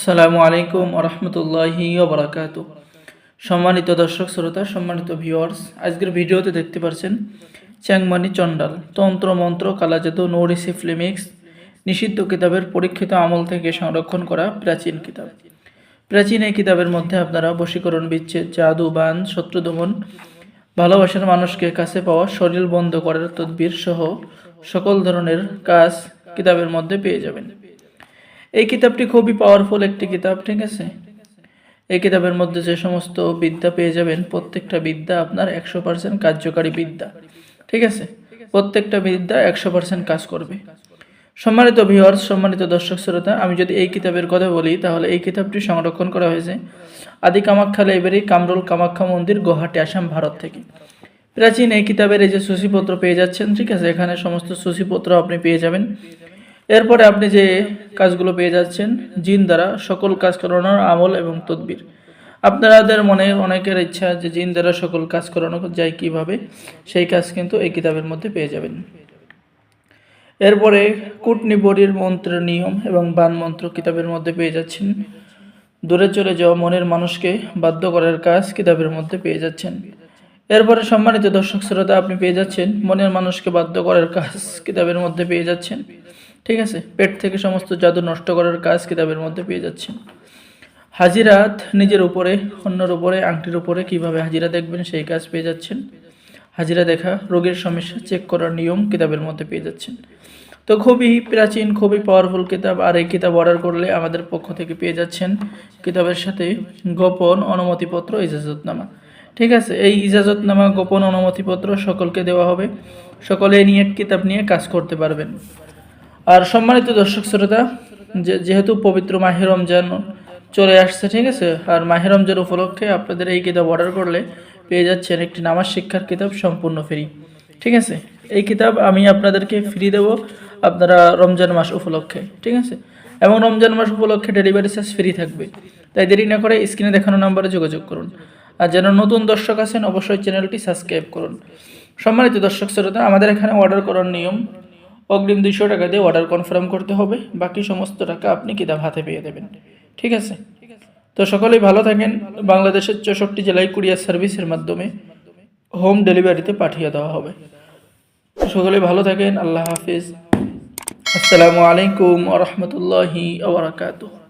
আসসালামু আলাইকুম ওরহমতুল্লাহি ওবরাকাতু। সম্মানিত দর্শক শ্রোতা, সম্মানিত ভিউয়ার্স, আজকের ভিডিওতে দেখতে পাচ্ছেন চ্যাংমানি চণ্ডাল তন্ত্র মন্ত্র কালাজাদু নো রিসিভ লিমিক্স নিষিদ্ধ কিতাবের পরীক্ষিত আমল থেকে সংরক্ষণ করা প্রাচীন কিতাব। প্রাচীন এই কিতাবের মধ্যে আপনারা বশীকরণ, বিচ্ছেদ, জাদু, বান, শত্রু দমন, ভালোবাসার মানুষকে কাছে পাওয়া, শরীর বন্ধ করার তদবির সহ সকল ধরনের কাজ কিতাবের মধ্যে পেয়ে যাবেন। এই কিতাবটি খুবই পাওয়ারফুল একটি কিতাব, ঠিক আছে। এই কিতাবের মধ্যে যে সমস্ত বিদ্যা পেয়ে যাবেন, প্রত্যেকটা বিদ্যা আপনার 100% কার্যকারী বিদ্যা, ঠিক আছে। প্রত্যেকটা বিদ্যা 100% কাজ করবে। সম্মানিত ভিউয়ার্স, সম্মানিত দর্শক শ্রোতা, আমি যদি এই কিতাবের কথা বলি তাহলে এই কিতাবটি সংরক্ষণ করা হয়েছে আদি কামাখ্যা লাইব্রেরি, কামরুল কামাখ্যা মন্দির, গুয়াহাটি, আসাম, ভারত থেকে। প্রাচীন এই কিতাবের এই যে সূচিপত্র পেয়ে যাচ্ছেন, ঠিক আছে। এখানে সমস্ত সূচিপত্র আপনি পেয়ে যাবেন। এরপরে আপনি যে কাজগুলো পেয়ে যাচ্ছেন, জিন দ্বারা সকল কাজ করানোর আমল এবং তদবির। আপনাদের মনে অনেকের ইচ্ছা যে জিন দ্বারা সকল কাজ করানো যায় কিভাবে, সেই কাজ কিন্তু এই কিতাবের মধ্যে পেয়ে যাবেন। এরপরে কূটনিবরীর মন্ত্রের নিয়ম এবং বান মন্ত্র কিতাবের মধ্যে পেয়ে যাচ্ছেন। দূরে চলে যাওয়া মনের মানুষকে বাধ্য করার কাজ কিতাবের মধ্যে পেয়ে যাচ্ছেন। এরপরে সম্মানিত দর্শক শ্রোতা, আপনি পেয়ে যাচ্ছেন মনের মানুষকে বাধ্য করার কাজ কিতাবের মধ্যে পেয়ে যাচ্ছেন, ঠিক আছে। পেট থেকে সমস্ত জাদু নষ্ট করার কাজ কিতাবের মধ্যে পেয়ে যাচ্ছেন। হাজিরাত, নিজের উপরে, অন্যের উপরে, আংটির উপরে কিভাবে হাজিরা দেখবেন সেই কাজ পেয়ে যাচ্ছেন। হাজিরা দেখা, রোগের সমস্যা চেক করার নিয়ম কিতাবের মধ্যে পেয়ে যাচ্ছেন। তো খুবই প্রাচীন, খুবই পাওয়ারফুল কিতাব। আর এই কিতাব অর্ডার করলে আমাদের পক্ষ থেকে পেয়ে যাচ্ছেন কিতাবের সাথে গোপন অনুমতিপত্র, ইজাজতনামা, ঠিক আছে। এই ইজাজতনামা, গোপন অনুমতিপত্র সকলকে দেওয়া হবে। সকলে নিয়ে কিতাব নিয়ে কাজ করতে পারবেন। আর সম্মানিত দর্শক শ্রোতা, যেহেতু পবিত্র মাহে রমজান চলে আসছে, ঠিক আছে। আর মাহে রমজান উপলক্ষে আপনাদের এই কিতাব অর্ডার করলে পেয়ে যাচ্ছেন একটি নামাজ শিক্ষার কিতাব সম্পূর্ণ ফ্রি, ঠিক আছে। এই কিতাব আমি আপনাদেরকে ফ্রি দেব আপনারা রমজান মাস উপলক্ষে, ঠিক আছে। এবং রমজান মাস উপলক্ষে ডেলিভারি চার্জ ফ্রি থাকবে। তাই দেরি না করে স্ক্রিনে দেখানো নাম্বারে যোগাযোগ করুন। আর যারা নতুন দর্শক আছেন অবশ্যই চ্যানেলটি সাবস্ক্রাইব করুন। সম্মানিত দর্শক শ্রোতা, আমাদের এখানে অর্ডার করার নিয়ম, অগ্রিম 200 টাকা দিয়ে অর্ডার কনফার্ম করতে হবে। বাকি সমস্ত টাকা আপনি কিতাব হাতে পেয়ে দেবেন, ঠিক আছে। তো সকলেই ভালো থাকেন। বাংলাদেশের 64 জেলায় কুরিয়ার সার্ভিসের মাধ্যমে হোম ডেলিভারিতে পাঠিয়ে দেওয়া হবে। সকলেই ভালো থাকেন। আল্লাহ হাফিজ। আসসালামু আলাইকুম ওয়া রাহমাতুল্লাহি ওয়া বারাকাতুহু।